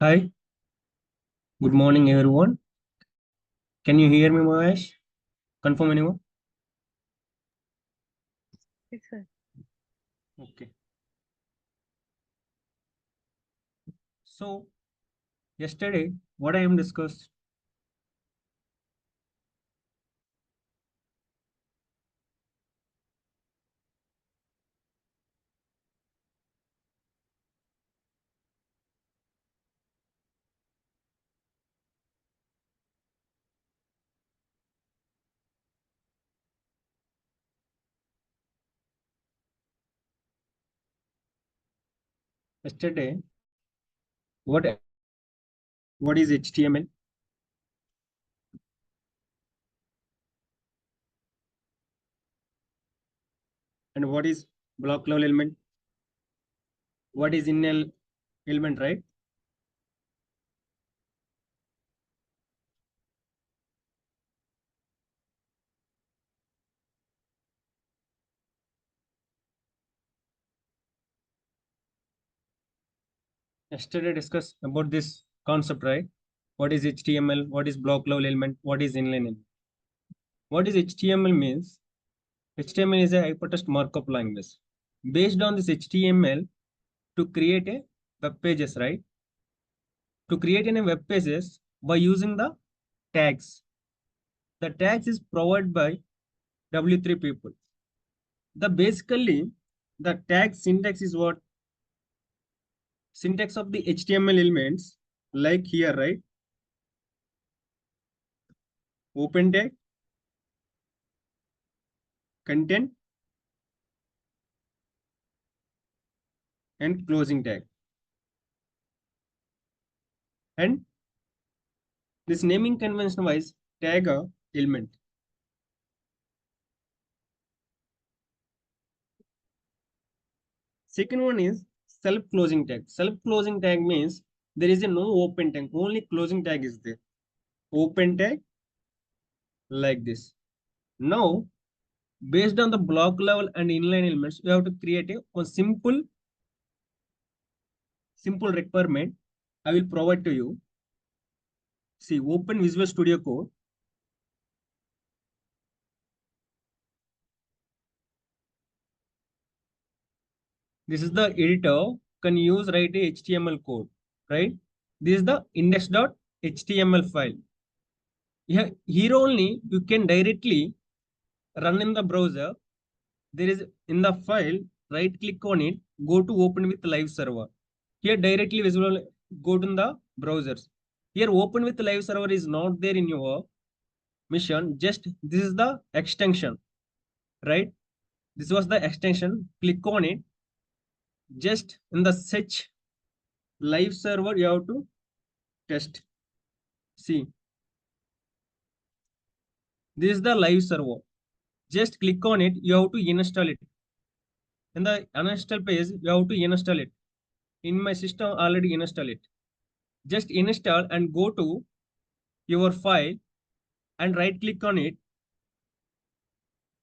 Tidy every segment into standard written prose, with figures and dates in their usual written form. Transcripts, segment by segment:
Hi, good morning everyone. Can you hear me, Mahesh? Confirm anyone? Yes, sir. Okay. So yesterday, what I am discussed yesterday, what what is HTML and what is block level element? What is element, right? Yesterday discussed about this concept, right? What is HTML? What is block level element? What is inline element? What is HTML means? HTML is a hypertext markup language. Based on this HTML to create a web pages, right? To create any web pages by using the tags. The tags is provided by W3 people. The basically the tag syntax is what syntax of the HTML elements like here, right? Open tag, content, and closing tag. And this naming convention wise tag a element. Second one is self-closing tag. Self-closing tag means there is a no open tag, only closing tag is there. Open tag like this. Now, based on the block level and inline elements, you have to create a simple requirement. I will provide to you. See, open Visual Studio Code. This is the editor. Can use write a HTML code, right? This is the index.html file. Here only you can directly run in the browser. There is in the file, right click on it, go to open with live server. Here directly visual go to the browsers. Here open with live server is not there in your mission. Just this is the extension, right? This was the extension. Click on it. Just in the search live server, you have to test. See, this is the live server. Just click on it. You have to install it. In the uninstall page, you have to install it. In my system, already install it. Just install and go to your file and right click on it.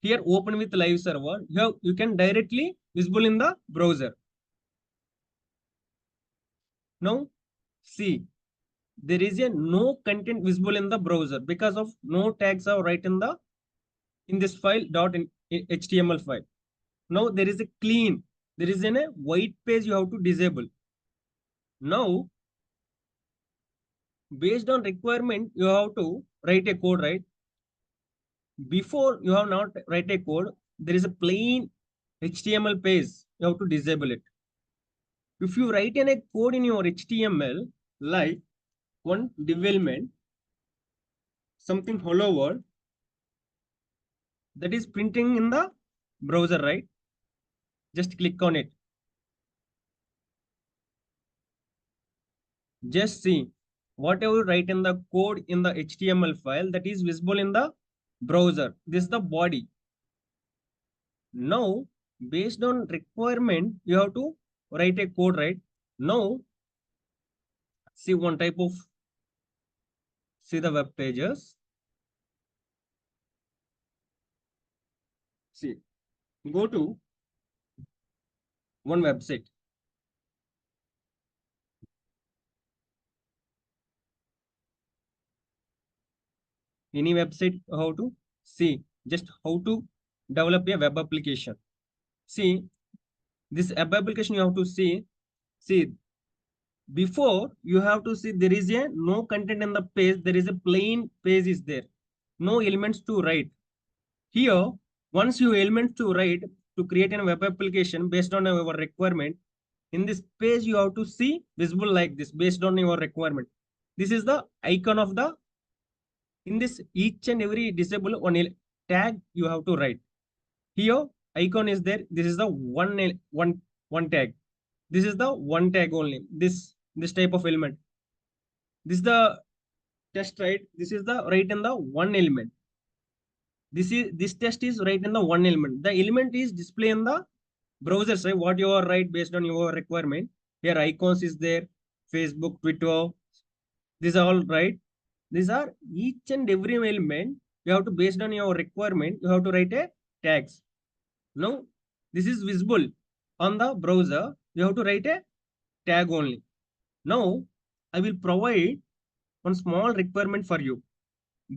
Here, open with live server. You can directly visible in the browser. Now, see, there is a no content visible in the browser because of no tags are right in this file in HTML file. Now there is a clean, there is a white page you have to disable. Now, based on requirement, you have to write a code, right? Before you have not write a code, there is a plain HTML page. You have to disable it. If you write in a code in your HTML, like one development, something hello world, that is printing in the browser, right? Just click on it. Just see whatever you write in the code in the HTML file that is visible in the browser. This is the body. Now, based on requirement, you have to write a code, right? Now, see one type of see the web pages. See, go to one website. any website, how to see just how to develop a web application. See, this web application you have to see before you have to see there is a no content in the page, there is a plain page is there, no elements to write. Here, once you elements to write to create a web application based on your requirement, in this page you have to see visible like this based on your requirement. This is the icon of the, in this each and every disable one tag you have to write. Here icon is there, this is the one tag, this is the one tag only, this type of element, this is the test, right? This is the right in the one element, this test is right in the one element, the element is display in the browsers, right? What you are right based on your requirement. Here icons is there, Facebook, Twitter, these are all right. These are each and every element you have to based on your requirement you have to write a tags. Now this is visible on the browser, you have to write a tag only. Now I will provide one small requirement for you.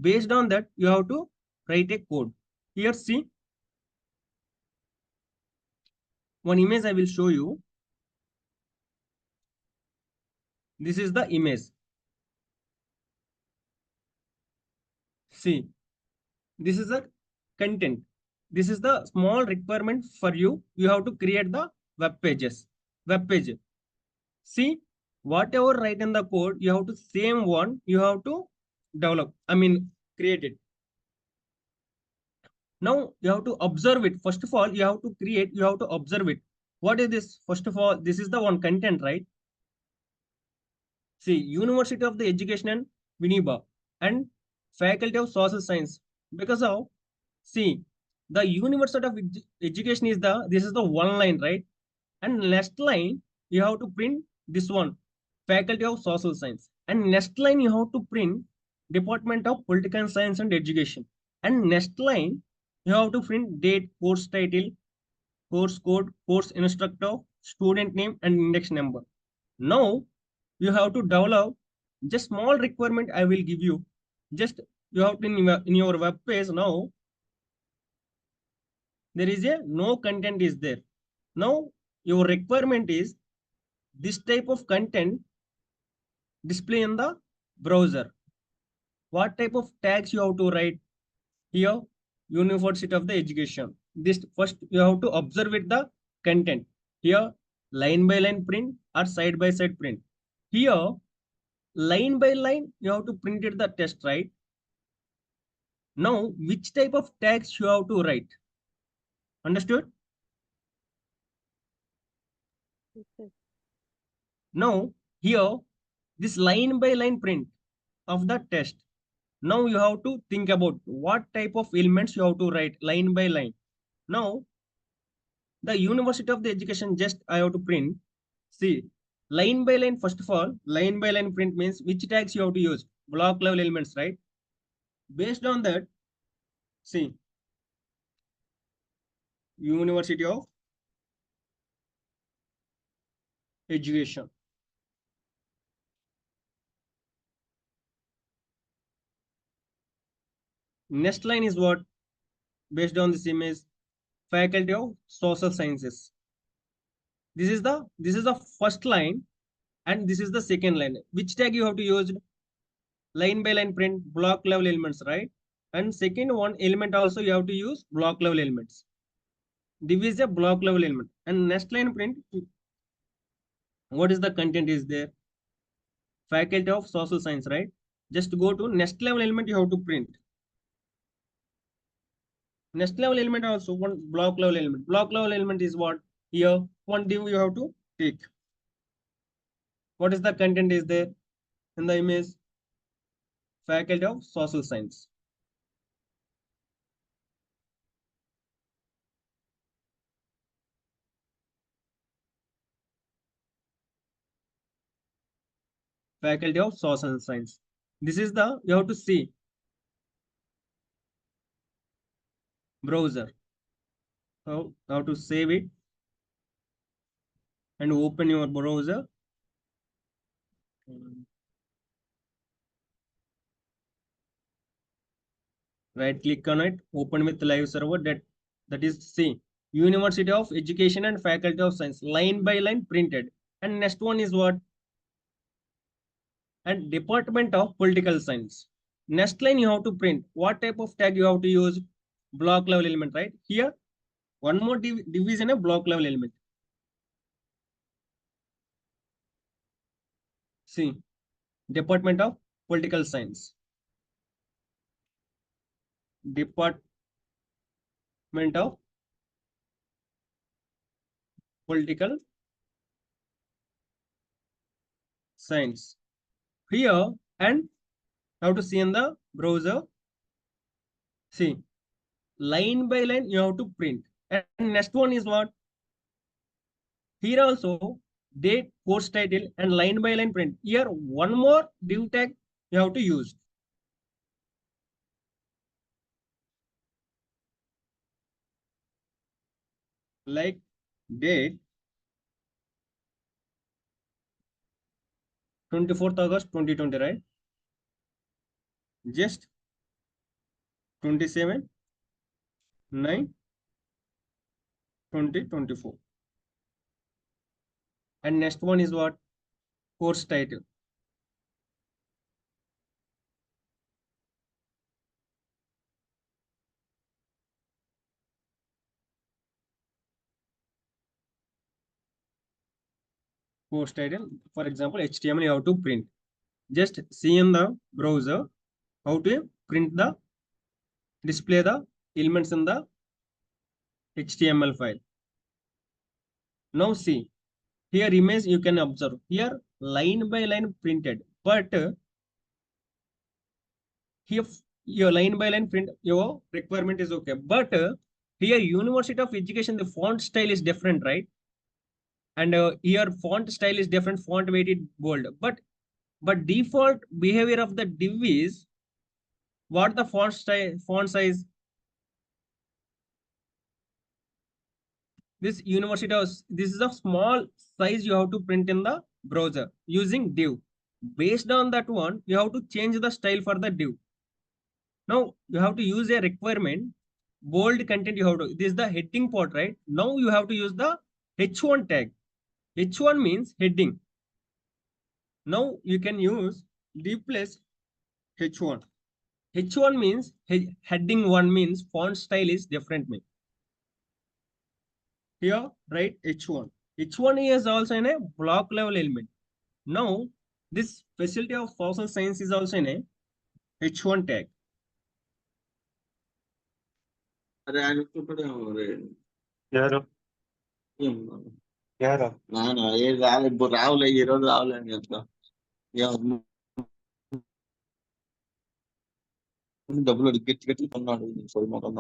Based on that you have to write a code. Here see, one image I will show you. This is the image. See, this is a content, this is the small requirement for you, you have to create the web page. See, whatever write in the code you have to same one you have to develop, I mean create it. Now you have to observe it. First of all you have to create, you have to observe it. What is this? First of all, this is the one content, right? See, University of the Education and Winneba and Faculty of Social Science. Because of, see, the University of Education is the, this is the one line, right? And next line, you have to print this one, Faculty of Social Science. And next line, you have to print Department of Political Science and Education. And next line, you have to print date, course title, course code, course instructor, student name, and index number. Now, you have to develop just small requirement I will give you. Just you have to in your web page now, there is a no content is there. Now, your requirement is this type of content display in the browser. What type of tags you have to write? Here, University of the Education. This first you have to observe it the content. Here, line by line print or side by side print. Here, line by line you have to print it the test, right? Now, which type of tags you have to write? Understood? Okay. Now, here, this line by line print of the test. Now you have to think about what type of elements you have to write line by line. Now, the University of the Education just I have to print. See, line by line, first of all, line by line print means which tags you have to use. Block level elements, right? Based on that, see, University of Education. Next line is what? Based on this image, Faculty of Social Sciences. This is the first line and this is the second line. Which tag you have to use? Line by line print block level elements, right? And second one element also you have to use block level elements. Div is a block level element. And next line print, what is the content is there? Faculty of Social Science, right? Just go to next level element you have to print. Next level element also one block level element. Block level element is what? Here one div you have to take. What is the content is there in the image? Faculty of Social Science. Faculty of Social Science. This is the, you have to see browser. How to save it and open your browser. Right click on it, open with live server. That is C. University of Education and Faculty of Science, line by line printed. And next one is what? And Department of Political Science. Next line you have to print. What type of tag you have to use? Block level element, right? Here, one more division of block level element. See, Department of Political Science. Department of Political Science. Here, and have to see in the browser. See, line by line you have to print. And next one is what? Here also, date, course title, and line by line print. Here, one more div tag you have to use. Like date 24th August 2020, right? Just 27 9 2024. And next one is what? Course title. Course title, for example, HTML you have to print. Just see in the browser how to print the display the elements in the HTML file. Now see, here image you can observe. Here line by line printed, but here your line by line print your requirement is okay. But here University of Education, the font style is different, right? And here font style is different, font weighted bold. But default behavior of the div is what? The font style, font size. This university house, this is a small size you have to print in the browser using div. Based on that one, you have to change the style for the div. Now you have to use a requirement. Bold content you have to. This is the heading part, right? Now you have to use the H1 tag. H1 means heading. Now you can use div plus H1. H1 means heading 1 means font style is different. Here, write H1. H1 is also in a block level element. Now, this facility of social science is also in a H1 tag. అరే ఆయన ఒప్పుకుంటాడేమో మరి. ఎవరు ఏం ఎవరు నాన్న ఏం రాలే ఇప్పుడు రావులే ఈ రోజు రావులే అని చెప్తా. ఏం డబ్బులు అడిగి గట్టి గట్టి కొన్నాడు సరి మొత్తం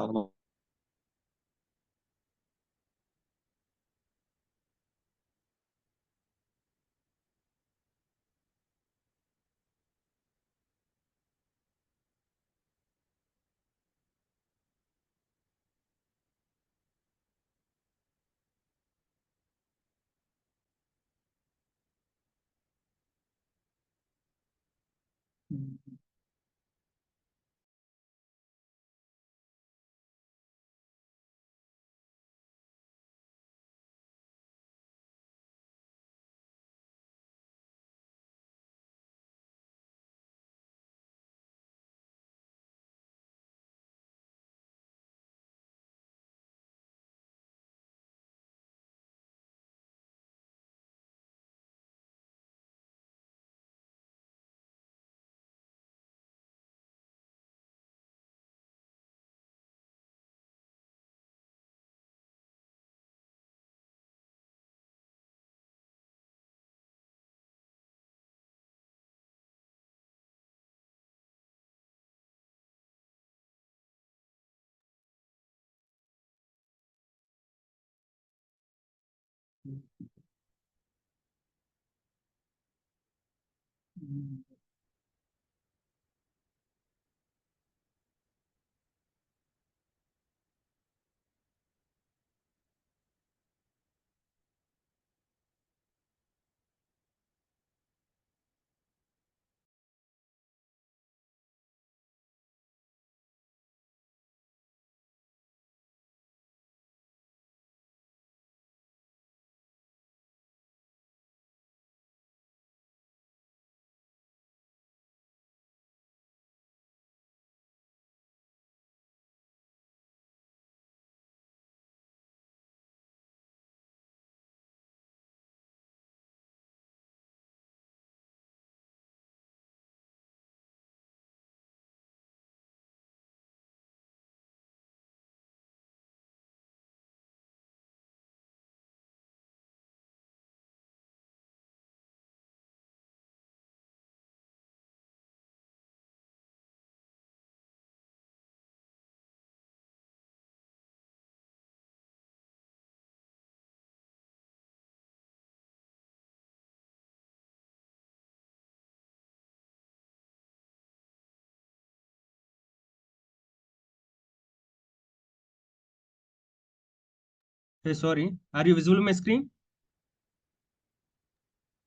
Hey, sorry. Are you visible on my screen?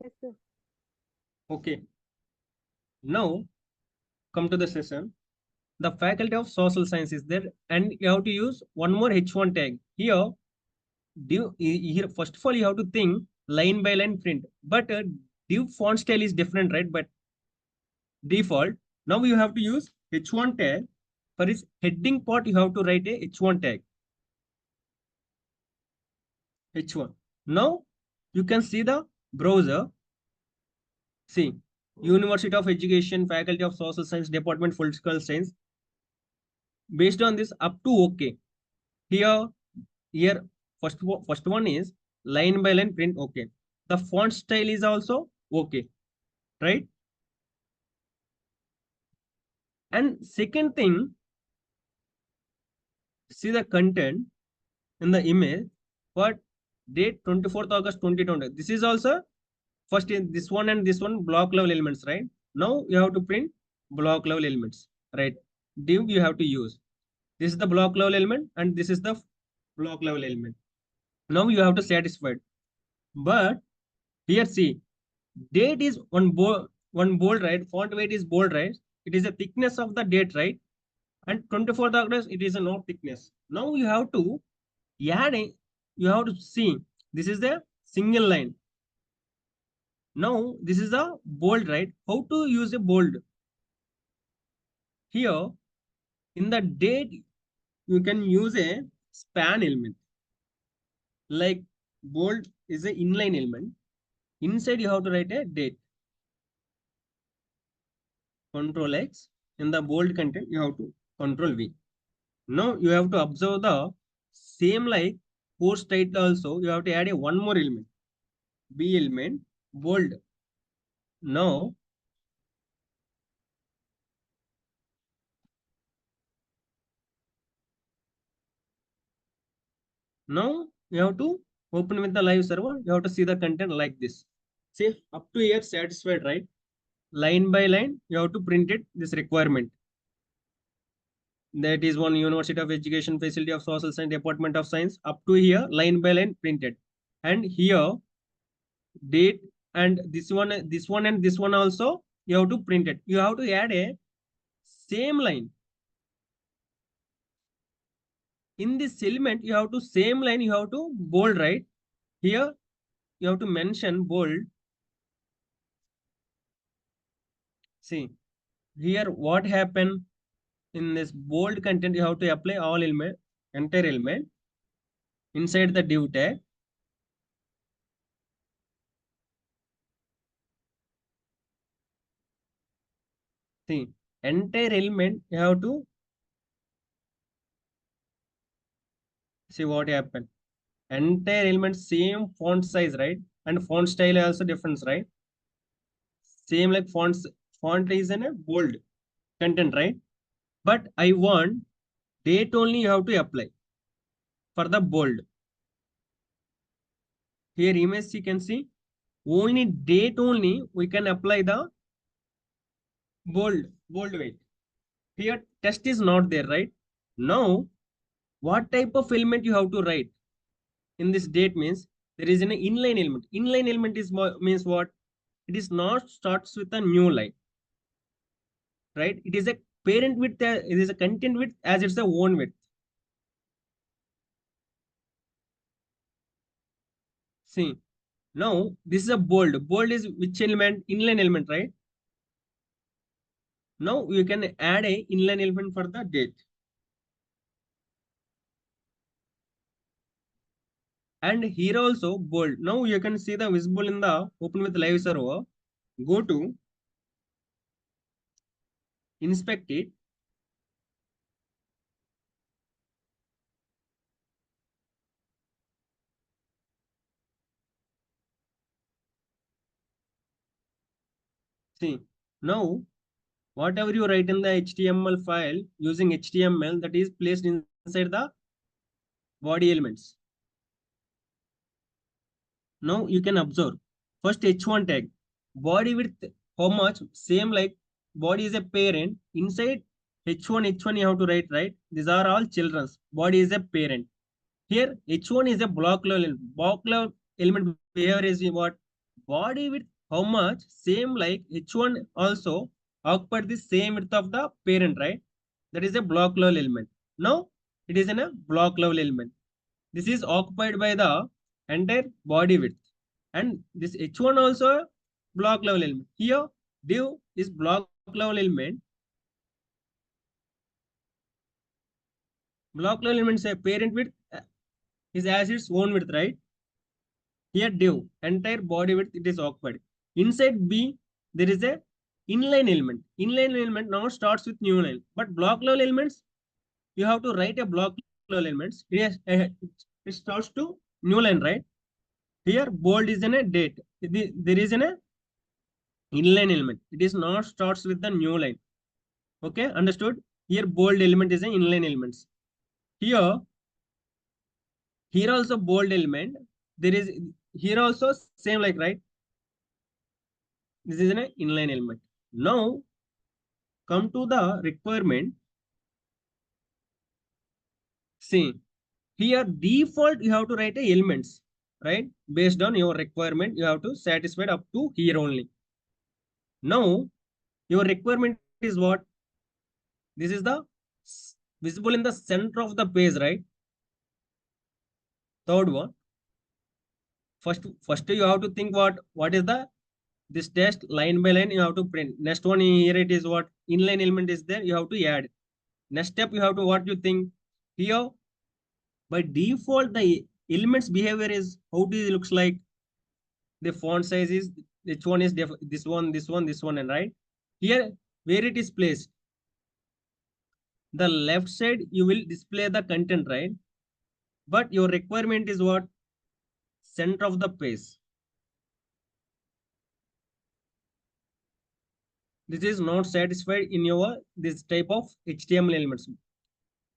Yes, sir. Okay. Now come to the session. The faculty of social science is there, and you have to use one more H1 tag. Here, here first of all you have to think line by line print, but div font style is different, right? But default. Now you have to use H1 tag. For its heading part, you have to write a H1 tag. H1. Now you can see the browser. See, University of Education, Faculty of Social Science, Department Political Science. Based on this, up to OK. Here, first one is line by line print OK. The font style is also OK, right? And second thing, see the content in the image. What date 24th August 2020. This is also first in this one and this one block level elements, right? Now you have to print block level elements, right? Div you have to use. This is the block level element and this is the block level element. Now you have to satisfy it. But here see, date is one bold, right? Font weight is bold, right? It is a thickness of the date, right? And 24th August, it is a no thickness. Now you have to add a, you have to see, this is the single line. Now this is a bold, right? How to use a bold? Here in the date, you can use a span element. Like bold is an inline element. Inside you have to write a date. Control X. In the bold content, you have to Control V. Now you have to observe the same like course title also. You have to add a one more element. B element bold. Now you have to open with the live server. You have to see the content like this. See, up to here satisfied, right? Line by line, you have to print it, this requirement. That is one University of Education, Facility of Social Science, Department of Science. Up to here, line by line printed. And here, date and this one and this one also, you have to print it. You have to add a same line. In this element, you have to same line, you have to bold, right? Here, you have to mention bold. See, here what happened in this bold content, you have to apply all element, entire element inside the div tag. See, entire element, you have to see what happened. Entire element, same font size, right? And font style also different, right? Same like font is in a bold content, right? But I want date only you have to apply for the bold. Here image you can see only date only we can apply the bold weight. Here text is not there, right? Now what type of element you have to write in this date means there is an inline element. Inline element is means what? It is not starts with a new line, right? It is a parent width, it is a content width as it's a own width. See, now this is a bold. Bold is which element? Inline element, right? Now you can add a inline element for the date. And here also bold. Now you can see the visible in the open with live server. Go to inspect it. See, now whatever you write in the HTML file using HTML that is placed inside the body elements. Now you can observe first H1 tag body width how much same like body is a parent inside H1 you have to write, right? These are all children's body is a parent. Here H1 is a block level element. Block level element behavior is what? Body width, how much? Same like H1 also occupied the same width of the parent, right? That is a block level element. Now it is in a block level element. This is occupied by the entire body width. And this H1 also block level element. Here div is block level element. Block level element say parent width is as its own width, right? Here div, entire body width it is occupied. Inside B, there is a inline element. Inline element now starts with new line. But block level elements, you have to write a block level elements. It starts to new line, right? Here bold is in a date. There is an inline element. It is not starts with the new line. Okay, understood? Here bold element is an inline elements. Here also bold element. There is here also same like, right? This is an inline element. Now come to the requirement. See, here default you have to write a elements, right? Based on your requirement, you have to satisfy up to here only. Now your requirement is what? This is the visible in the center of the page, right? Third one. First you have to think what is the this test line by line you have to print. Next one here it is what inline element is there, you have to add. Next step you have to what you think here by default the elements behavior is how it looks like. The font size is which one is this one and right here where it is placed. The left side you will display the content, right? But your requirement is what? Center of the page. This is not satisfied in your this type of HTML elements.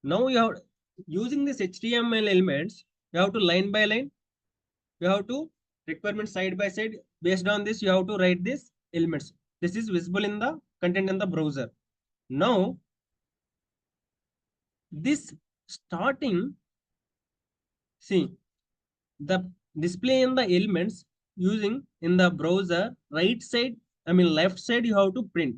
Now you have using this HTML elements, you have to line by line, you have to requirement side by side. Based on this, you have to write these elements. This is visible in the content in the browser. Now, this starting, see, the display in the elements using in the browser, right side, left side, you have to print.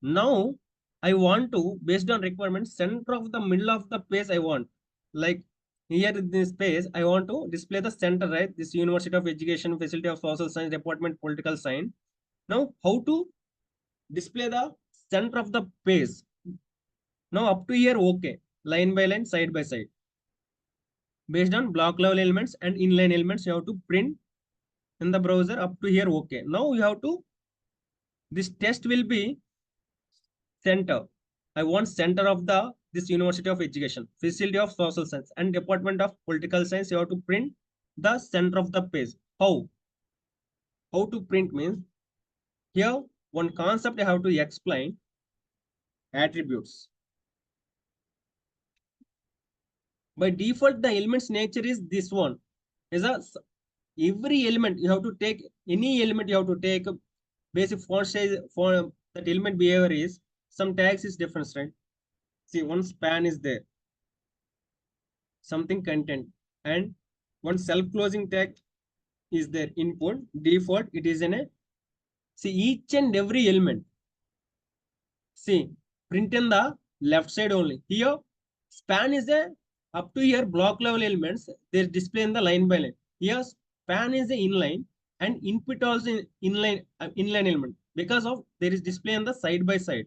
Now, I want to, based on requirement, center of the middle of the page, I want. Like here in this page, I want to display the center, right? This University of Education, Faculty of Social Science, Department, Political Science. Now, how to display the center of the page? Now, up to here, okay. Line by line, side by side. Based on block level elements and inline elements, you have to print in the browser up to here, okay. Now, you have to, this test will be center. I want center of the this University of Education, Facility of Social Science, and Department of Political Science. You have to print the center of the page. How? How to print means here one concept I have to explain. Attributes. By default, the element's nature is this one. Is a every element you have to take any element you have to take basic font size for that element behavior is some tags is different, right? See, one span is there, something content, and one self-closing tag is there. Input default it is in a see each and every element. See, print in the left side only. Here, span is a up to here block level elements. They display in the line by line. Here, span is a inline and input also inline element because of there is display on the side by side.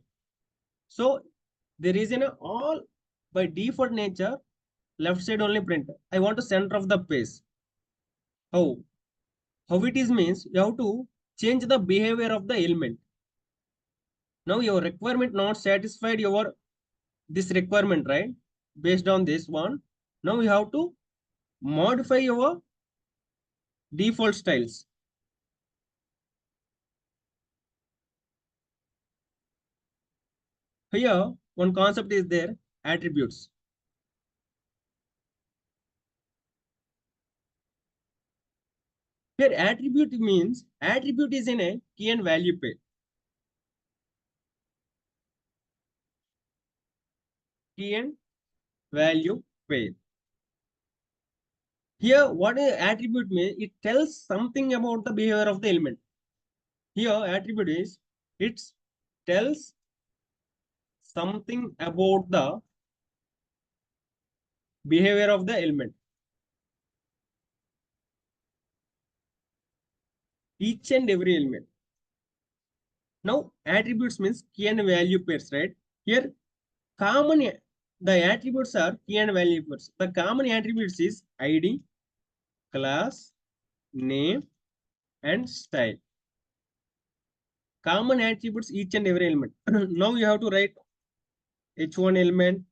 So there is in a all by default nature left side only print. I want to center of the page. How? How it is means you have to change the behavior of the element. Now your requirement not satisfied your this requirement, right? Based on this one, now you have to modify your default styles. Here one concept is there, attributes. Here attribute means attribute is in a key and value pair. Key and value pair. Here, what is attribute means? It tells something about the behavior of the element. Here, attribute is it tells something about the behavior of the element. Each and every element. Now, attributes means key and value pairs, right? Here, the attributes are key and value pairs. The common attributes is ID, class, name, and style. Common attributes each and every element. Now you have to write H1 element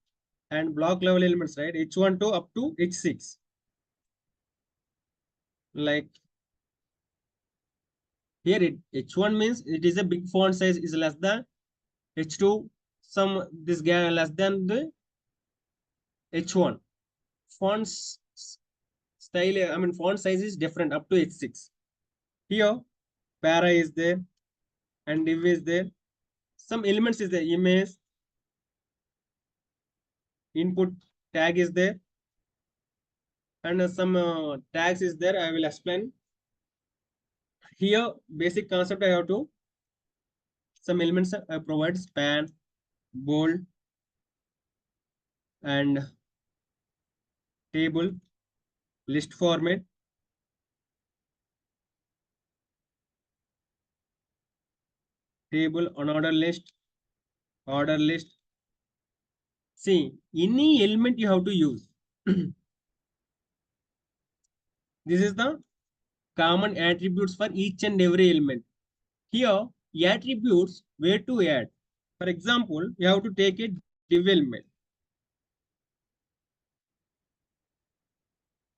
and block level elements, right? H1 to up to H6. Like here, H1 means it is a big font size is less than H2. This guy less than the H1. Fonts style, font size is different up to H6. Here, para is there and div is there. Some elements is there, image, input tag is there, and some tags is there. I will explain. Here, basic concept I have to. Some elements I provide span, bold, and table, list format. Table, unordered list, order list. See, any element you have to use. This is the common attributes for each and every element. Here, attributes where to add. For example, you have to take a div element.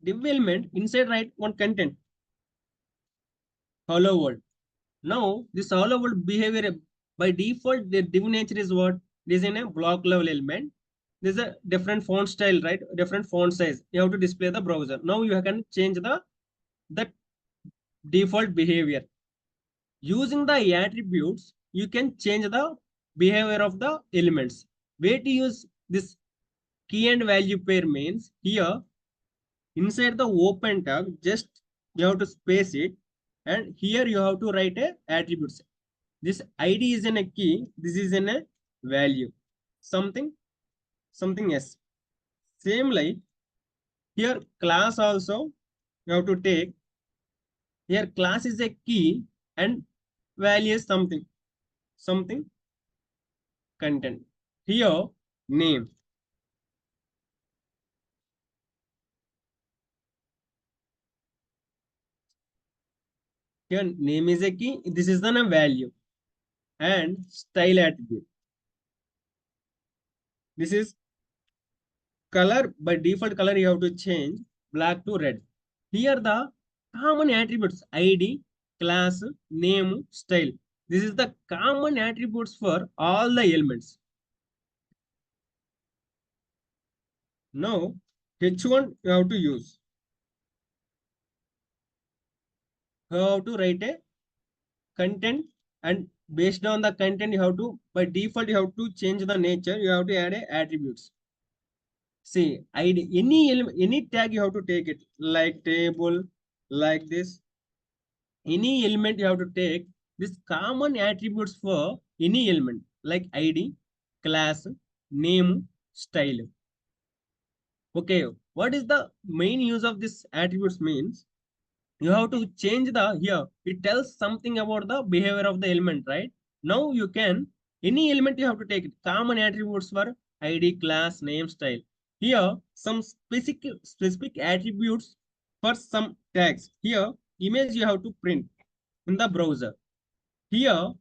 Div element inside write one content. Hello world. Now, this hello world behavior by default, the div nature is what? This is in a block level element. There's a different font style, right? Different font size. You have to display the browser. Now you can change the default behavior. Using the attributes, you can change the behavior of the elements. Way to use this key and value pair means here inside the open tag, just you have to space it, and here you have to write a attributes. This ID is in a key, this is in a value, something else. Same like here class also you have to take. Here class is a key and value is something content. Here name. Here name is a key, this is the value, and style attribute. This is color. By default color you have to change black to red. Here the common attributes ID, class, name, style. This is the common attributes for all the elements. Now H1 you have to use. You have to write a content, and based on the content you have to, by default you have to change the nature, you have to add a attributes. See, ID, any tag you have to take it, like table, like this. Any element you have to take this common attributes for any element like ID, class, name, style. Okay, what is the main use of this attributes means? You have to change the here. It tells something about the behavior of the element, right? Now you can, any element you have to take it. Common attributes for ID, class, name, style. Here, some specific attributes for some tags. Here, image you have to print in the browser. Here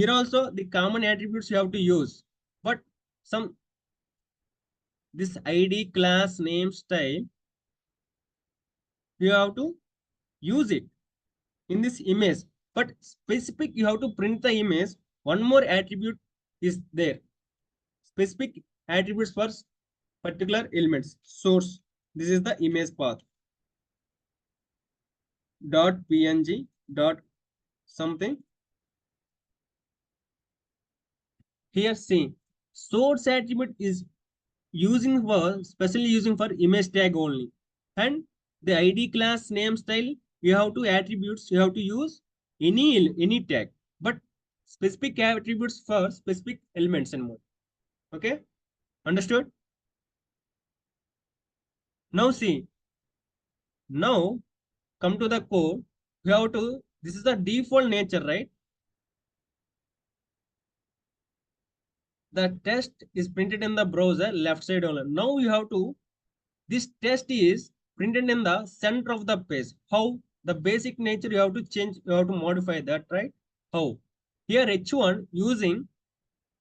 also the common attributes you have to use. But some this ID, class, name, style, you have to use it in this image, but specific you have to print the image. One more attribute is there, specific attributes for particular elements. Source, this is the image path, dot png dot something. Here see, source attribute is using for specially using for image tag only, and the ID class name style, you have to attributes, you have to use any tag, but specific attributes for specific elements and more. Okay, understood? Now see, now come to the code. You have to, this is the default nature, right? The test is printed in the browser left side only. Now you have to, this test is printed in the center of the page. How? The basic nature you have to change, you have to modify that, right? How? Here H1 using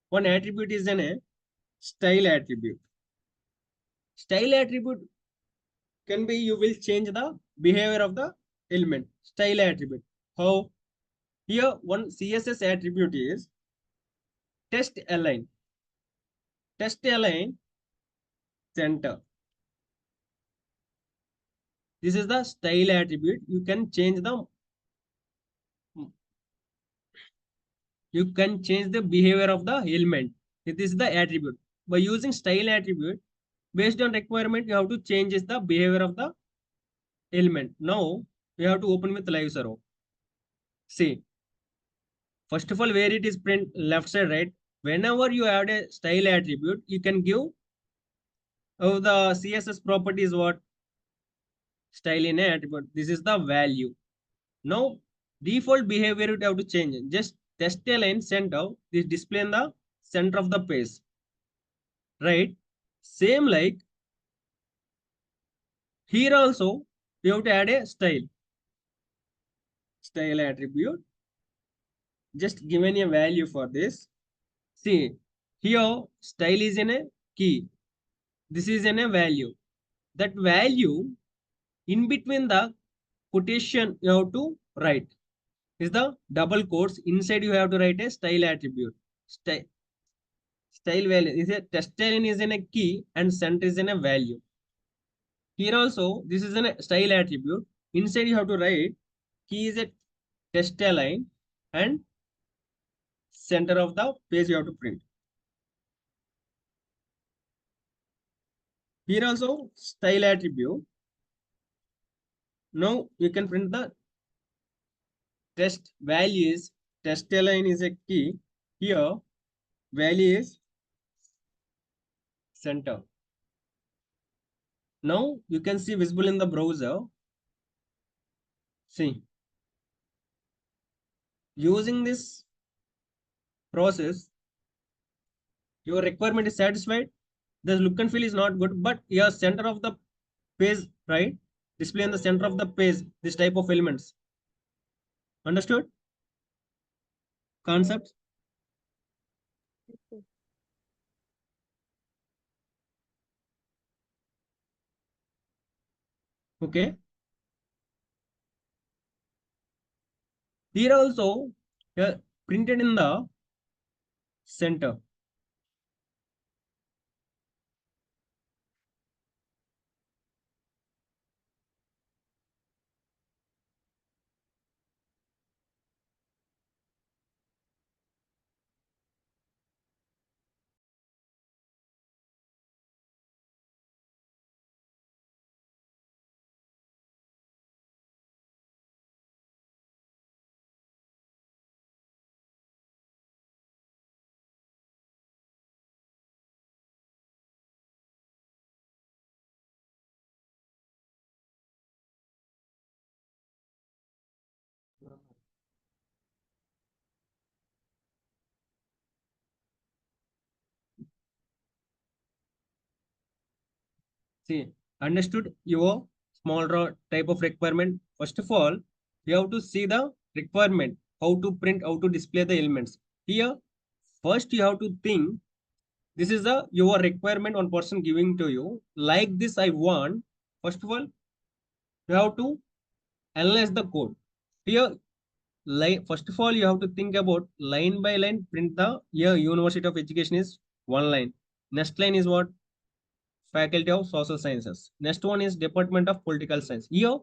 one attribute is a style attribute. Style attribute can be, you will change the behavior of the element. Style attribute. How? Here one CSS attribute is test align. Test align center. This is the style attribute. You can change the behavior of the element. This is the attribute. By using style attribute, based on requirement, you have to change the behavior of the element. Now we have to open with live server. See, first of all, where it is print left side, right? Whenever you add a style attribute, you can give the CSS property is what? Style in a attribute. This is the value. Now default behavior you have to change it. Just test align center, this display in the center of the page, right? Same like here also you have to add a style attribute. Just given a value for this. See, here style is in a key, this is in a value. That value in between the quotation you have to write is the double quotes. Inside you have to write a style attribute. Style value is a test align is in a key and center is in a value. Here also this is a style attribute. Inside you have to write key is a test align and center of the page you have to print. Here also style attribute. Now you can print the test value is test align is a key. Here value is center. Now you can see visible in the browser. See, using this process, your requirement is satisfied. The look and feel is not good, but your center of the page, right? Display in the center of the page, this type of elements. Understood? Concept? Okay. Here also, printed in the center. See, understood your small raw type of requirement. First of all, you have to see the requirement, how to print, how to display the elements. Here, first you have to think, this is the your requirement one person giving to you. Like this, I want. First of all, you have to analyze the code. Here, first of all, you have to think about line by line print the here University of Education is one line. Next line is what? Faculty of Social Sciences. Next one is Department of Political Science. Here,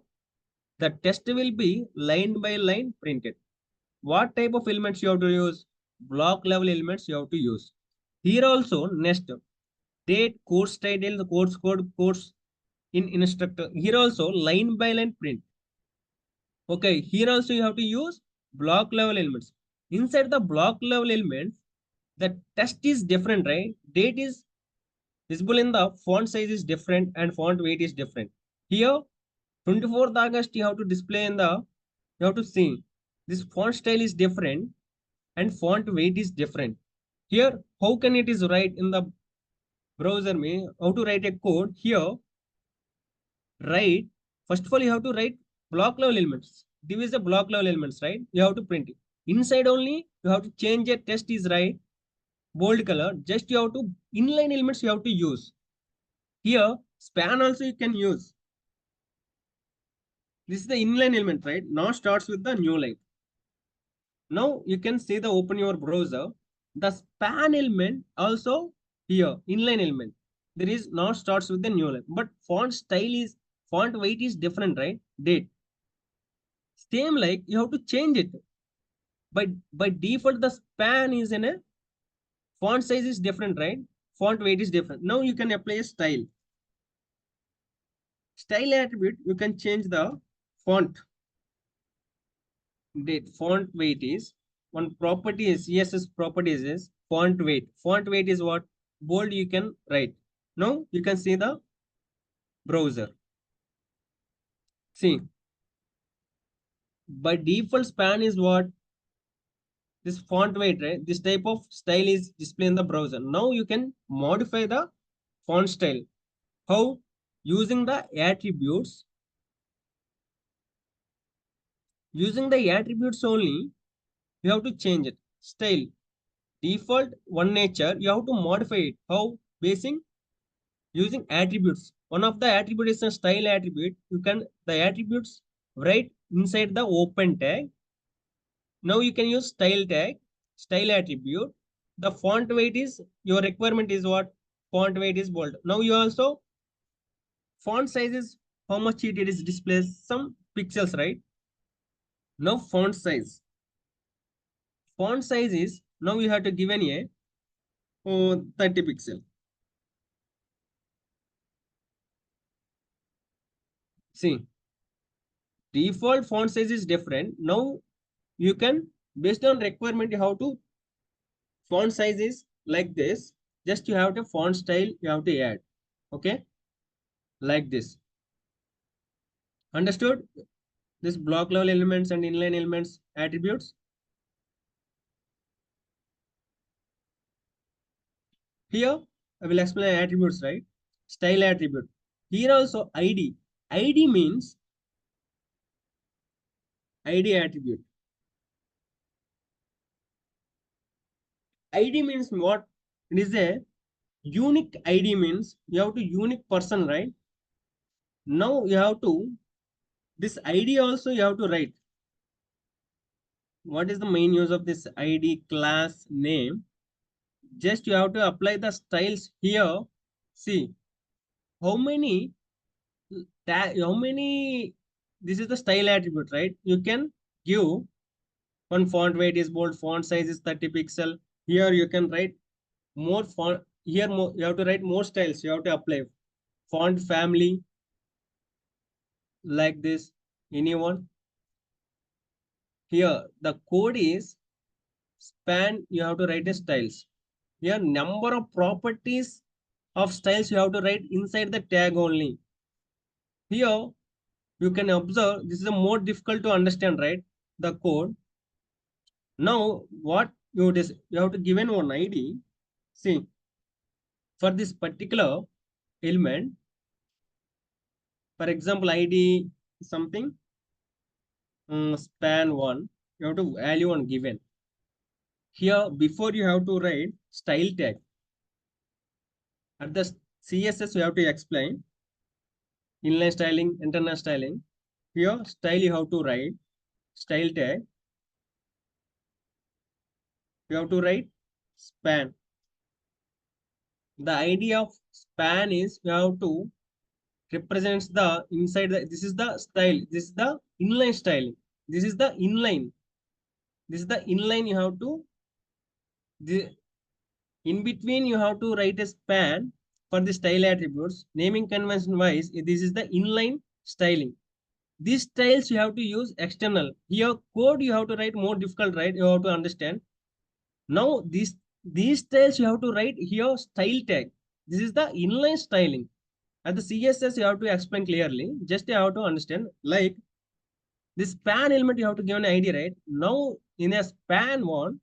the test will be line by line printed. What type of elements you have to use? Block level elements you have to use. Here also, next, date, course title, course code, course in instructor. Here also line by line print. Okay, here also you have to use block level elements. Inside the block level elements, the text is different, right? Date is visible in the font size is different and font weight is different. Here, 24th August, you have to display in the, you have to see this font style is different and font weight is different. Here, how can it is write in the browser me? How to write a code here? Write, first of all, you have to write block level elements. This is the block level elements, right? You have to print it. Inside only, you have to change a text is right, bold color. Just you have to inline elements you have to use. Here, span also you can use. This is the inline element, right? Now starts with the new line. Now you can see the open your browser. The span element also here, inline element. There is now starts with the new line. But font style is, font weight is different, right? Date. Same like you have to change it. By default, the span is in a font size is different, right? Font weight is different. Now you can apply a style. Style attribute, you can change the font. Date font weight is one property is CSS properties is font weight. Font weight is what? Bold you can write. Now you can see the browser. See, by default span is what? This font weight, right? This type of style is displayed in the browser. Now you can modify the font style. How? Using the attributes. Using the attributes only, you have to change it. Style. Default one nature, you have to modify it. How? Basing using attributes. One of the attribute is a style attribute. You can the attributes write inside the open tag. Now you can use style tag, style attribute. The font weight is your requirement is what? Font weight is bold. Now you also font size is how much it is displays some pixels, right? Now font size. Font size is now you have to give an a 30 pixel. See, default font size is different. Now you can, based on requirement, you have to font size is like this. Just you have to font style you have to add. Okay, like this. Understood? This block level elements and inline elements attributes. Here I will explain attributes, right? Style attribute. Here also ID. ID means ID attribute. ID means what? It is a unique ID means you have to unique person, right? Now you have to, this ID also you have to write. What is the main use of this ID class name? Just you have to apply the styles here. See how many how many, this is the style attribute, right? You can give one font weight is bold, font size is 30 pixel. Here you can write more font. Here more, you have to write more styles. You have to apply font family like this. Anyone? Here the code is span. You have to write a styles. Here number of properties of styles you have to write inside the tag only. Here you can observe this is a more difficult to understand, right? The code. Now what you have to given one ID. See, for this particular element, for example, ID something span one, you have to value one given. Here before you have to write style tag. At the CSS you have to explain inline styling, internal styling. Here style you have to write style tag. You have to write span. The idea of span is you have to represents the inside the, this is the style, this is the inline styling, this is the inline, this is the inline you have to, the in between you have to write a span. for the style attributes, naming convention wise, this is the inline styling. These styles you have to use external. Here code you have to write more difficult, right? You have to understand. Now these styles you have to write here style tag. This is the inline styling. At the CSS you have to explain clearly. Just you have to understand. Like this span element you have to give an ID, right? Now in a span one,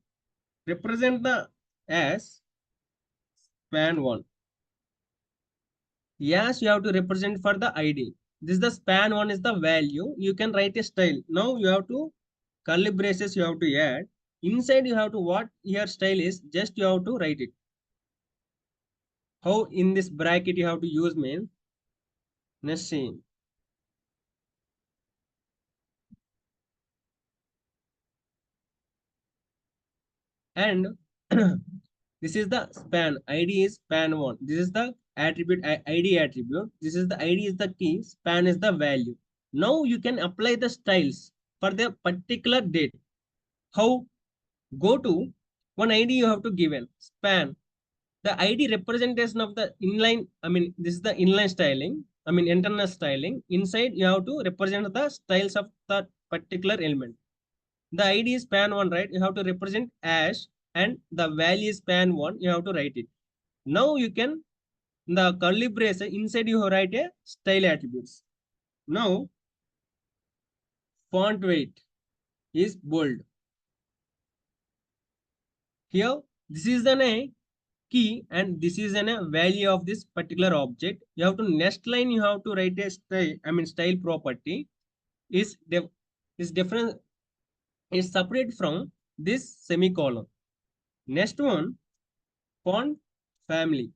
represent the as span one. Yes, you have to represent for the ID. This is the span one is the value. You can write a style. Now you have to curly braces you have to add. Inside you have to what your style is, just you have to write it. How in this bracket you have to use mean. Let's see. And this is the span. ID is span one. This is the attribute ID attribute. This is the ID is the key. Span is the value. Now you can apply the styles for the particular date. How? Go to one ID you have to given span. The ID representation of the inline. I mean, this is the inline styling. I mean, internal styling. Inside you have to represent the styles of that particular element. The ID is span one, right? You have to represent as, and the value is span one. You have to write it. Now you can the curly brace inside you write a style attributes. Now font weight is bold. Here this is a key and this is a value of this particular object. You have to next line you have to write a style. I mean style property is different. Is separate from this semicolon. Next one, font family.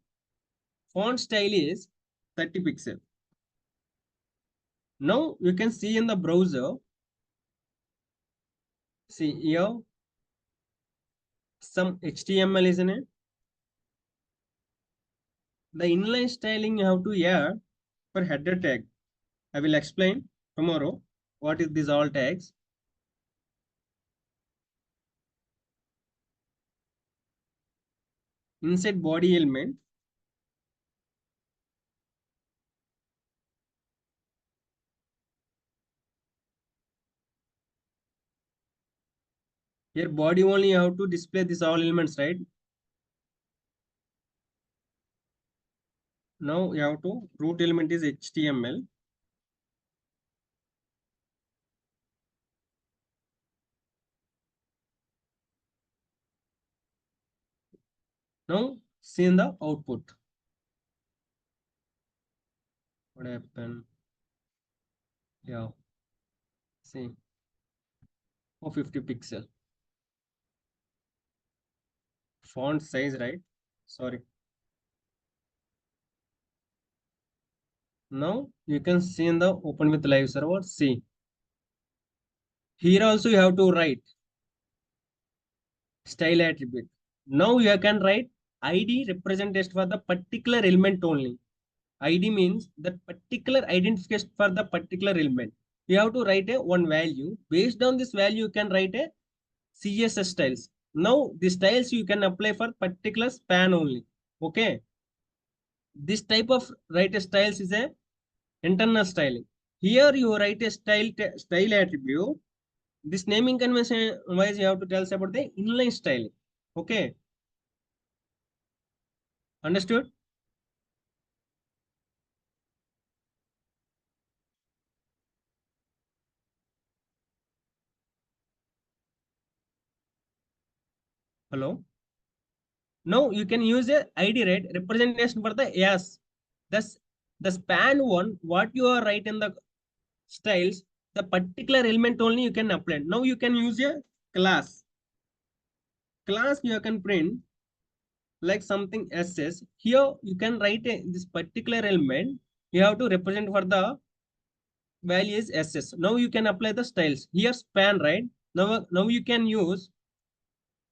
Font style is 30 pixel. Now you can see in the browser. See here, some HTML is in it. The inline styling you have to add for header tag. I will explain tomorrow what is these all tags. Inside body element, here body only you have to display these all elements, right? Now you have to root element is HTML. Now see in the output. What happened? Yeah. See. 450 pixel. Font size, right? Sorry. Now you can see in the open with live server. See. Here also you have to write style attribute. Now you can write ID representation for the particular element only. ID means the particular identification for the particular element. You have to write a one value. Based on this value, you can write a CSS styles. Now the styles you can apply for particular span only. Okay. This type of write a styles is a internal styling. Here you write a style attribute. This naming convention wise you have to tell us about the inline styling. Okay. Understood? Hello. Now you can use a ID, right? Representation for the yes. Thus the span one, what you are write in the styles, the particular element only you can apply. Now you can use a class. Class you can print like something SS. Here you can write this particular element. You have to represent for the value is SS. Now you can apply the styles. Here span, right? Now you can use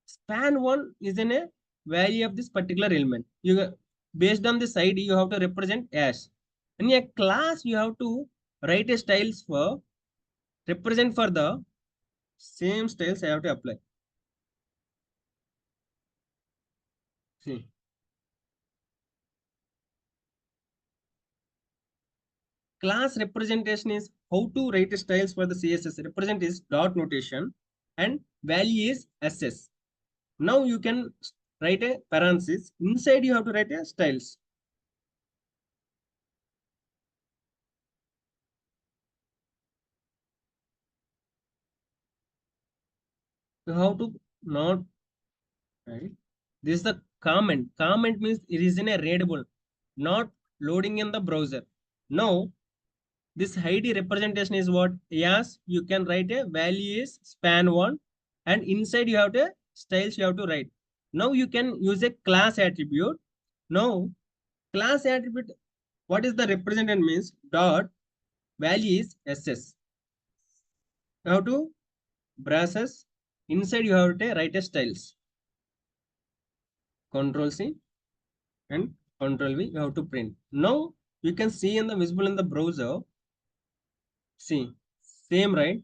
span one is in a value of this particular element. You based on this ID you have to represent as. In a class you have to write a styles for represent for the same styles I have to apply. See. class representation is how to write styles for the CSS. Represent is dot notation and value is SS. Now you can write a parenthesis. Inside you have to write a styles. You have to not right. This is the comment. Comment means it is in a readable, not loading in the browser. Now this ID representation is what? Yes, you can write a value is span one, and inside you have the styles you have to write. Now you can use a class attribute. Now class attribute, what is the representation means? Dot value is SS. You have to browsers. Inside you have to write a styles. Control C and Control V. You have to print. Now you can see in the visible in the browser. See, same right?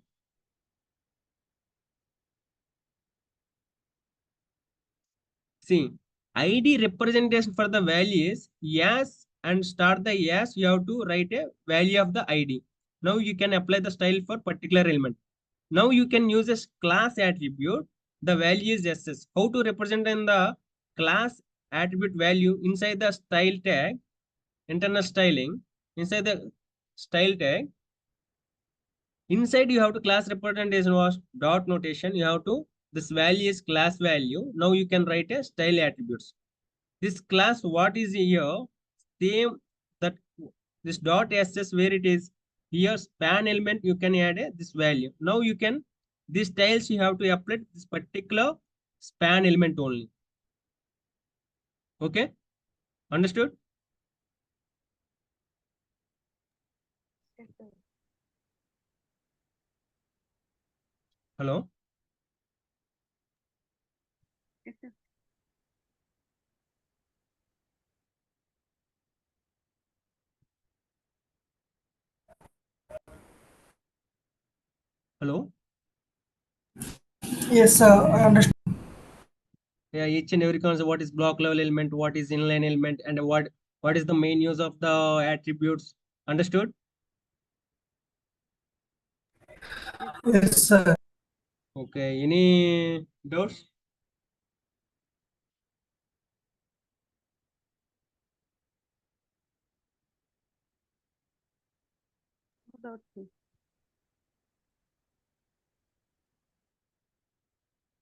See, ID representation for the value is yes and start the yes. You have to write a value of the ID. Now you can apply the style for particular element. Now you can use a class attribute. The value is SS. How to represent in the class attribute value inside the style tag, internal styling, inside the style tag. Inside you have to class representation was dot notation. You have to, this value is class value. Now you can write a style attributes. This class, what is here? Same that this dot ss where it is here span element, you can add this value. Now you can, these styles you have to apply this particular span element only. Okay, understood? Yes, sir. Hello. Yes, sir. Hello. Yes, I understand. Yeah, each and every concept, what is block level element, what is inline element, and what is the main use of the attributes. Understood? Yes, sir. Okay, any doubts? No doubt, sir.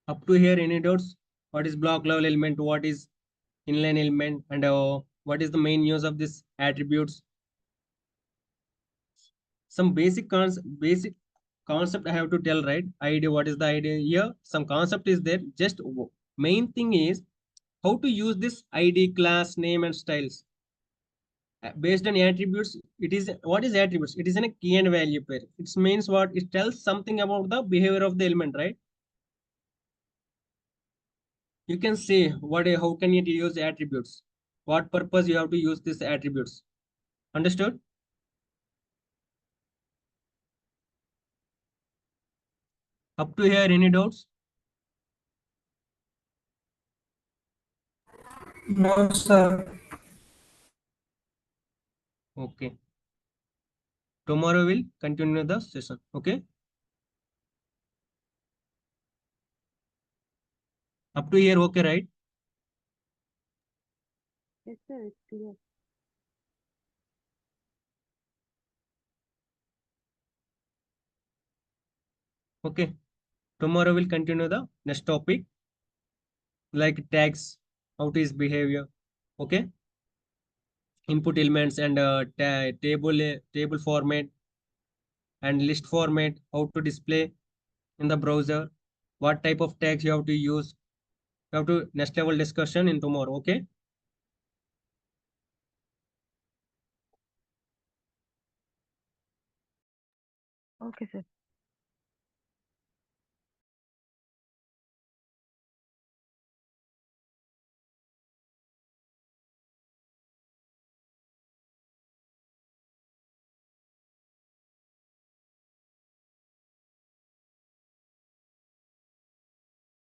Up to here, any doubts? What is block level element, what is inline element, and what is the main use of this attributes? Some basic concept I have to tell, right? Idea, what is the idea here? Some concept is there. Just main thing is how to use this ID, class, name, and styles. Based on attributes, it is what is attributes? It is in a key and value pair. It means what? It tells something about the behavior of the element, right? You can say what, how can you use attributes? What purpose you have to use these attributes? Understood? Up to here, any doubts? No, sir. Okay. Tomorrow we'll continue the session. Okay. Up to here, okay, right? Yes, sir. It's clear. Okay. Tomorrow we'll continue the next topic, like tags, how to is behavior. Okay. Input elements and table format and list format, how to display in the browser, what type of tags you have to use. You have to next level discussion in tomorrow. Okay. Okay, sir.